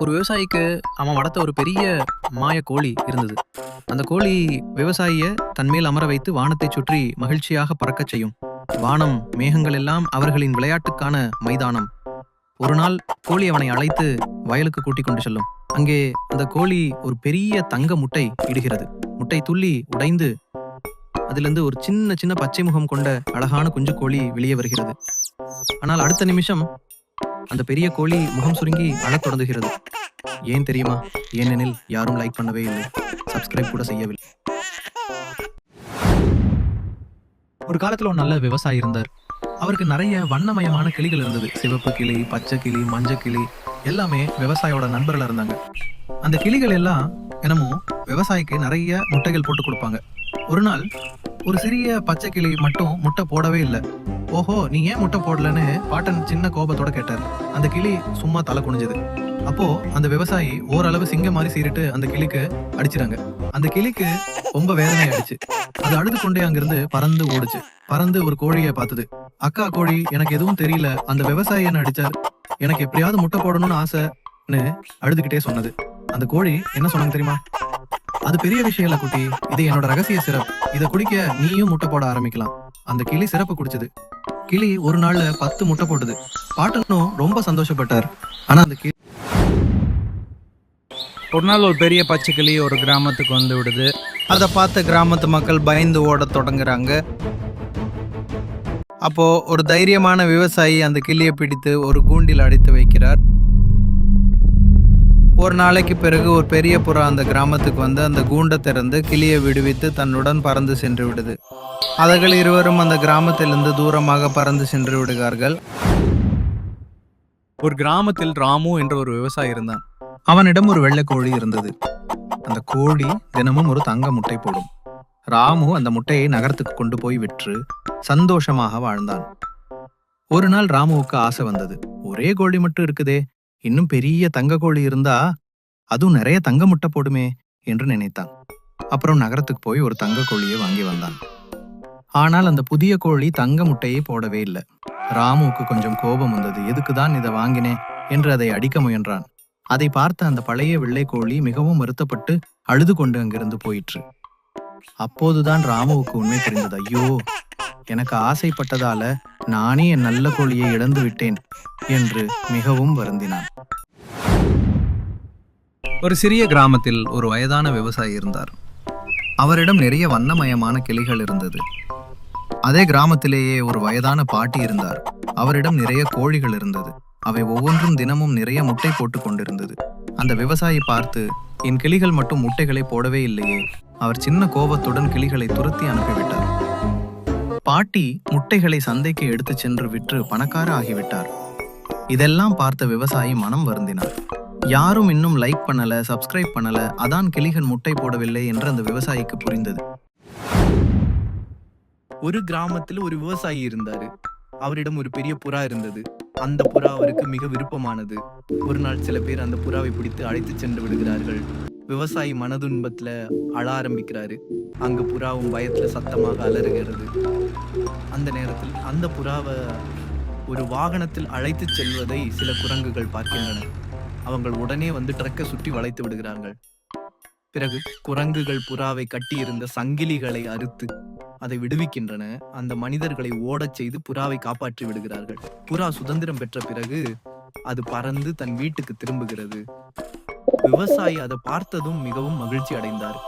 ஒரு விவசாயிக்கு அவன் வளர்த்த ஒரு பெரிய மாய கோழி இருந்தது. அந்த கோழி விவசாயிய தன்மேல் அமர வைத்து வானத்தைச் சுற்றி மகிழ்ச்சியாக பறக்கச் செய்யும். வானம், மேகங்கள் எல்லாம் அவர்களின் விளையாட்டுக்கான மைதானம். ஒரு நாள் கோழி அவனை அழைத்து வயலுக்கு கூட்டிக் கொண்டு செல்லும். அங்கே அந்த கோழி ஒரு பெரிய தங்க முட்டை இடுகிறது. முட்டை துள்ளி உடைந்து அதிலிருந்து ஒரு சின்ன சின்ன பச்சை முகம் கொண்ட அழகான குஞ்சு கோழி வெளியே வருகிறது. ஆனால் அடுத்த நிமிஷம் அந்த பெரிய கோழி முகம் சுருங்கி அழத் தொடங்குகிறது. ஏன் தெரியுமா? ஏனெனில் யாரும் லைக் பண்ணவே இல்லை, சப்ஸ்கிரைப் கூட செய்யவில்லை. ஒரு காலத்துல ஒரு நல்ல விவசாயி இருந்தார். அவருக்கு நிறைய வண்ணமயமான கிளிகள் இருந்தது. சிவப்பு கிளி, பச்சை கிளி, மஞ்சள் கிளி எல்லாமே விவசாயியோட நண்பர்களா இருந்தாங்க. அந்த கிளிகள் எல்லாம் என்னமோ விவசாயிக்கு நிறைய முட்டைகள் போட்டு கொடுப்பாங்க. ஒரு நாள் ஒரு சிறிய பச்சை கிளி மட்டும் முட்டை போடவே இல்லை. ஓஹோ, நீ ஏன் முட்டை போடலன்னு பாட்டன் சின்ன கோபத்தோட கேட்டார். அந்த கிளி சும்மா தலை குனிஞ்சது. அப்போ அந்த விவசாயி ஓரளவு சிங்கம் மாதிரி சீரிட்டு அந்த கிளிக்கு அடிச்சிட்டாங்க. அந்த கிளிக்கு ரொம்ப வேதனை ஆயிடுச்சு. அது அழுது கொண்டே அங்கிருந்து பறந்து ஓடுச்சு. பறந்து ஒரு கோழியை பார்த்தது. அக்கா கோழி, எனக்கு எதுவும் தெரியல, அந்த விவசாயி என்ன அடிச்சார், எனக்கு எப்படியாவது முட்டை போடணும்னு ஆசைன்னு அழுதுகிட்டே சொன்னது. அந்த கோழி என்ன சொன்னாங்க தெரியுமா? அது பெரிய விஷயம் இல்ல குட்டி, இது என்னோட ரகசிய சிறப்பு, இதை குடிக்க நீயும் முட்டை போட ஆரம்பிக்கலாம். அந்த கிளி சிறப்பு குடிச்சது. கிளி ஒரு நாள்ல 10 முட்டை போட்டது. பாட்டனும் ரொம்ப சந்தோஷப்பட்டார். ஆனா அந்த கிளி ஒரு நாள் ஒரு பெரிய பச்சை கிளி ஒரு கிராமத்துக்கு வந்து விடுது. அதை பார்த்து கிராமத்து மக்கள் பயந்து ஓட தொடங்குறாங்க. அப்போ ஒரு தைரியமான விவசாயி அந்த கிளியை பிடித்து ஒரு கூண்டில் அடைத்து வைக்கிறார். ஒரு நாளைக்கு பிறகு ஒரு பெரிய புறா அந்த கிராமத்துக்கு வந்து அந்த கூண்டை திறந்து கிளியை விடுவித்து தன்னுடன் பறந்து சென்று விடுது. அவர்கள் இருவரும் அந்த கிராமத்திலிருந்து தூரமாக பறந்து சென்று விடுகிறார்கள். ஒரு கிராமத்தில் ராமு என்ற ஒரு விவசாயி இருந்தான். அவனிடம் ஒரு வெள்ளை கோழி இருந்தது. அந்த கோழி தினமும் ஒரு தங்க முட்டை போடும். ராமு அந்த முட்டையை நகரத்துக்கு கொண்டு போய் விற்று சந்தோஷமாக வாழ்ந்தான். ஒரு நாள் ராமுவுக்கு ஆசை வந்தது. ஒரே கோழி மட்டும் இருக்குதே, இன்னும் பெரிய தங்க கோழி இருந்தா அதுவும் நிறைய தங்க முட்டை போடுமே என்று நினைத்தான். அப்புறம் நகரத்துக்கு போய் ஒரு தங்க கோழியை வாங்கி வந்தான். ஆனால் அந்த புதிய கோழி தங்க முட்டையை போடவே இல்லை. ராமுவுக்கு கொஞ்சம் கோபம் வந்தது. எதுக்குதான் இதை வாங்கினேன் என்று அதை அடிக்க முயன்றான். அதை பார்த்த அந்த பழைய வெள்ளை கோழி மிகவும் வருத்தப்பட்டு அழுது கொண்டு அங்கிருந்து போயிற்று. அப்போதுதான் ராமுவுக்கு உண்மை தெரிந்தது. ஐயோ, எனக்கு ஆசைப்பட்டதால நானே என் நல்ல கோழியை இழந்து விட்டேன் என்று மிகவும் வருந்தினான். ஒரு சிறிய கிராமத்தில் ஒரு வயதான விவசாயி இருந்தார். அவரிடம் நிறைய வண்ணமயமான கிளிகள் இருந்தது. அதே கிராமத்திலேயே ஒரு வயதான பாட்டி இருந்தார். அவரிடம் நிறைய கோழிகள் இருந்தது. அவை ஒவ்வொன்றும் தினமும் நிறைய முட்டை போட்டு கொண்டிருந்தது. அந்த விவசாயி பார்த்து, என் கிளிகள் மட்டும் முட்டைகளை போடவே இல்லையே. அவர் சின்ன கோபத்துடன் கிளிகளை துரத்தி அனுப்பிவிட்டார். பாட்டி முட்டைகளை சந்தைக்கு எடுத்து சென்று விற்று பணக்கார ஆகிவிட்டார். இதெல்லாம் பார்த்த விவசாயி மனம் வருந்தினார். யாரும் இன்னும் லைக் பண்ணல, சப்ஸ்கிரைப் பண்ணல, அதான் கிளிகள் முட்டை போடவில்லை என்று அந்த விவசாயிக்கு புரிந்தது. ஒரு கிராமத்தில் ஒரு விவசாயி இருந்தாரு. அவரிடம் ஒரு பெரிய புறா இருந்தது. அந்த புறா அவருக்கு மிக விருப்பமானது. ஒரு நாள் சில பேர் அந்த புறாவை பிடித்து அழைத்து சென்று விடுகிறார்கள். விவசாயி மனதுன்பத்துல அழ ஆரம்பிக்கிறாரு. அங்கு புறாவும் பயத்துல சத்தமாக அலறுகிறது. அந்த நேரத்தில் அந்த புறாவை ஒரு வாகனத்தில் அழைத்து செல்வதை சில குரங்குகள் பார்க்கின்றன. அவங்கள் உடனே வந்து ட்ரக்கை சுற்றி வளைத்து விடுகிறார்கள். பிறகு குரங்குகள் புறாவை கட்டியிருந்த சங்கிலிகளை அறுத்து அதை விடுவிக்கின்றன. அந்த மனிதர்களை ஓடச் செய்து புறாவை காப்பாற்றி விடுகிறார்கள். புறா சுதந்திரம் பெற்ற பிறகு அது பறந்து தன் வீட்டுக்கு திரும்புகிறது. விவசாயி அதை பார்த்ததும் மிகவும் மகிழ்ச்சி அடைந்தார்.